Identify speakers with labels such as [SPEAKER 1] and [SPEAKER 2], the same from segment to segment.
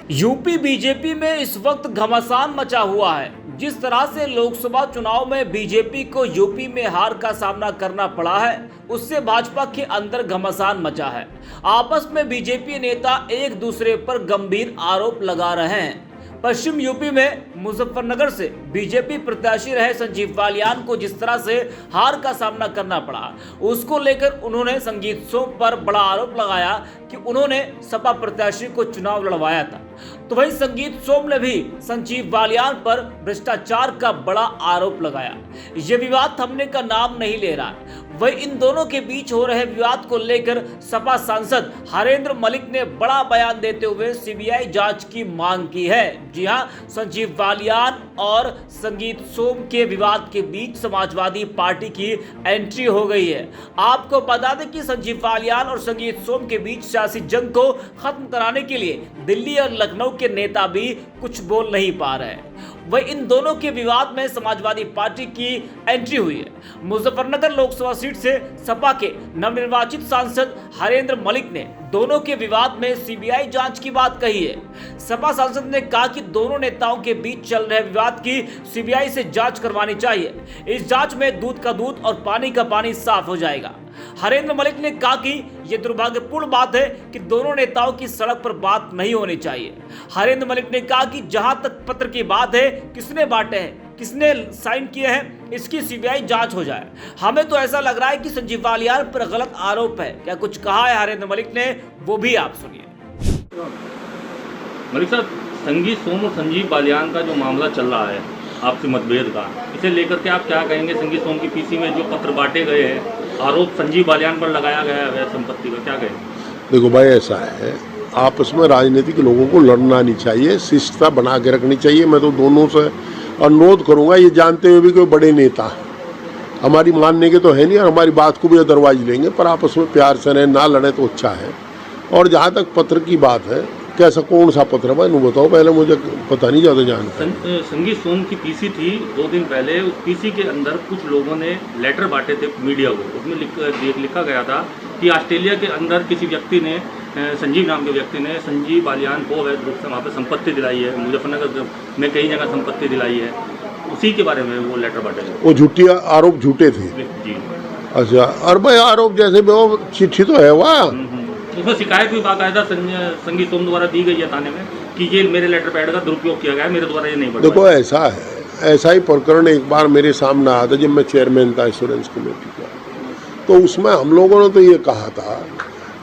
[SPEAKER 1] UP BJP में इस वक्त घमासान मचा हुआ है। जिस तरह से लोकसभा चुनाव में बीजेपी को यूपी में हार का सामना करना पड़ा है, उससे भाजपा के अंदर घमासान मचा है। आपस में बीजेपी नेता एक दूसरे पर गंभीर आरोप लगा रहे हैं। पश्चिम यूपी में मुजफ्फरनगर से बीजेपी प्रत्याशी रहे संजीव बालियान को जिस तरह से हार का सामना करना पड़ा, उसको लेकर उन्होंने संगीत सोम पर बड़ा आरोप लगाया कि उन्होंने सपा प्रत्याशी को चुनाव लड़वाया था। तो वहीं संगीत सोम ने भी संजीव बालियान पर भ्रष्टाचार का बड़ा आरोप लगाया। ये विवाद थमने का नाम नहीं ले रहा है। वहीं इन दोनों के बीच हो रहे विवाद को लेकर सपा सांसद हरेंद्र मलिक ने बड़ा बयान देते हुए सीबीआई जांच की मांग की है। जी हां, संजीव बालियान और संगीत सोम के विवाद के बीच समाजवादी पार्टी की एंट्री हो गई है। आपको बता दें कि संजीव बालियान और संगीत सोम के बीच सियासी जंग को खत्म कराने के लिए दिल्ली और लखनऊ के नेता भी कुछ बोल नहीं पा रहे हैं। वही इन दोनों के विवाद में समाजवादी पार्टी की एंट्री हुई है। मुजफ्फरनगर लोकसभा सीट से सपा के नवनिर्वाचित सांसद हरेंद्र मलिक ने दोनों के विवाद में सीबीआई जांच की बात कही है। सपा सांसद ने कहा कि दोनों नेताओं के बीच चल रहे विवाद की सीबीआई से जांच करवानी चाहिए। इस जांच में दूध का दूध और पानी का पानी साफ हो जाएगा। हरेंद्र मलिक ने कहा कि यह दुर्भाग्यपूर्ण बात है कि दोनों नेताओं की सड़क पर बात नहीं होनी चाहिए। हरेंद्र मलिक ने कहा कि जहां तक पत्र की बात है, किसने बांटे हैं, किसने साइन किए हैं, इसकी सीबीआई जांच हो जाए। हमें तो ऐसा लग रहा है कि संजीव बालियान पर गलत आरोप है। क्या कुछ कहा है हरेंद्र मलिक ने, वो भी आप सुनिए।
[SPEAKER 2] मलिक साहब, संगीत सोम और संजीव बालियान का जो मामला चल रहा है आपसी मतभेद का, इसे लेकर के आप क्या कहेंगे? संगीत सोम की पीसी में जो पत्र बांटे गए हैं, आरोप संजीव बालियान पर लगाया गया है अवैध संपत्ति का, क्या कहेंगे?
[SPEAKER 3] देखो भाई, ऐसा है, आपस में राजनीतिक लोगों को लड़ना नहीं चाहिए, शिष्टता बना के रखनी चाहिए। मैं तो दोनों से अनुरोध करूंगा, ये जानते हुए भी कोई बड़े नेता हमारी मानने के तो है नहीं और हमारी बात को भी अदरवाइज लेंगे, पर आपस में प्यार से रहें, ना लड़े तो अच्छा है। और जहाँ तक पत्र की बात है, कैसा कौन सा पत्र है भाई, बताओ पहले, मुझे पता नहीं ज़्यादा जानता।
[SPEAKER 2] संगीत सोम की पीसी थी 2 दिन पहले। उस पीसी के अंदर कुछ लोगों ने लेटर बांटे थे मीडिया को। उसमें लिखा गया था कि ऑस्ट्रेलिया के अंदर किसी व्यक्ति ने, संजीव नाम के व्यक्ति ने संजीव बालियान को अवैध रूप से वहाँ पर संपत्ति दिलाई है। मुजफ्फरनगर में कई जगह संपत्ति दिलाई है। उसी के बारे में वो लेटर बांटे थे।
[SPEAKER 3] वो झूठी आरोप झूठे थे
[SPEAKER 2] जी।
[SPEAKER 3] अच्छा, और भाई आरोप जैसे भी हो, चिट्ठी तो है वहाँ,
[SPEAKER 2] उसमें शिकायत भी बाकायदा संगीत सोम द्वारा दी गई है थाने में कि ये मेरे लेटर पैड का दुरुपयोग किया गया है, मेरे द्वारा ये नहीं बढ़ा।
[SPEAKER 3] देखो ऐसा है, ऐसा ही प्रकरण एक बार मेरे सामने आया था जब मैं चेयरमैन था इंश्योरेंस कमेटी का। तो उसमें हम लोगों ने तो ये कहा था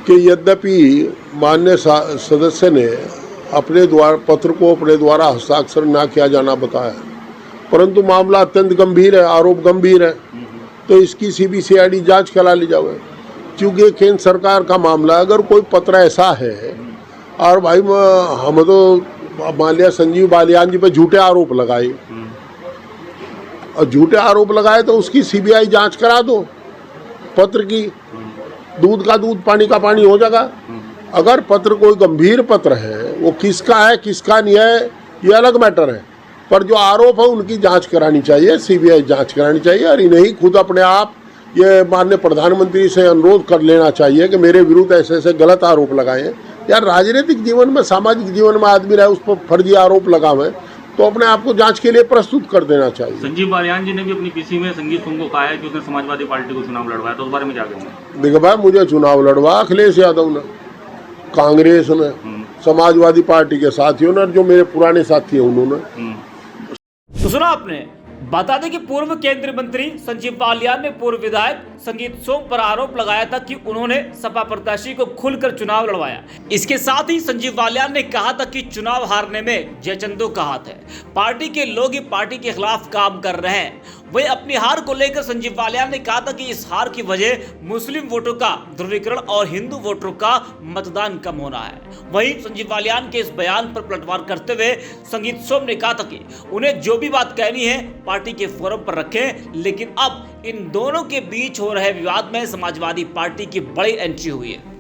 [SPEAKER 3] कि यद्यपि माननीय सदस्य ने अपने द्वारा पत्र को अपने द्वारा हस्ताक्षर ना किया जाना बताया, परंतु मामला अत्यंत गंभीर है, आरोप गंभीर है, तो इसकी सीबीसीआईडी जांच करा ली जाए। क्योंकि केंद्र सरकार का मामला, अगर कोई पत्र ऐसा है और भाई हम तो मान लिया संजीव बालियान जी पे झूठे आरोप लगाए और झूठे आरोप लगाए तो उसकी सीबीआई जांच करा दो, पत्र की, दूध का दूध पानी का पानी हो जाएगा। अगर पत्र कोई गंभीर पत्र है, वो किसका है किसका नहीं है ये अलग मैटर है, पर जो आरोप है उनकी जांच करानी चाहिए, सीबीआई जांच करानी चाहिए। और नहीं खुद अपने आप ये माननीय प्रधानमंत्री से अनुरोध कर लेना चाहिए कि मेरे विरुद्ध ऐसे ऐसे गलत आरोप लगाए हैं। यार, राजनीतिक जीवन में, सामाजिक जीवन में आदमी रहे, उस पर फर्जी आरोप लगावे तो अपने आप को जांच के लिए प्रस्तुत कर देना चाहिए।
[SPEAKER 2] संजीव बालियान जी ने भी अपनी पीसी में संगीत सोम को कहा है कि उसने समाजवादी पार्टी को चुनाव लड़वाया, तो उस बारे में क्या कहेंगे?
[SPEAKER 3] देखो भाई, मुझे चुनाव लड़वा अखिलेश यादव ने, कांग्रेस ने, समाजवादी पार्टी के साथियों ने, जो मेरे पुराने साथी हैं उन्होंने।
[SPEAKER 1] तो सुना आपने। बता दें कि पूर्व केंद्रीय मंत्री संजीव बालियान ने पूर्व विधायक संगीत सोम पर आरोप लगाया था कि उन्होंने सपा प्रत्याशी को खुलकर चुनाव लड़वाया। इसके साथ ही संजीव बालियान ने कहा था कि चुनाव हारने में जयचंदू का हाथ है, पार्टी के लोग ही पार्टी के खिलाफ काम कर रहे हैं। वही अपनी हार को लेकर संजीव बालियान ने कहा था कि इस हार की वजह मुस्लिम वोटों का ध्रुवीकरण और हिंदू वोटरों का मतदान कम होना है। वहीं संजीव बालियान के इस बयान पर पलटवार करते हुए संगीत सोम ने कहा था कि उन्हें जो भी बात कहनी है पार्टी के फोरम पर रखें, लेकिन अब इन दोनों के बीच हो रहे विवाद में समाजवादी पार्टी की बड़ी एंट्री हुई है।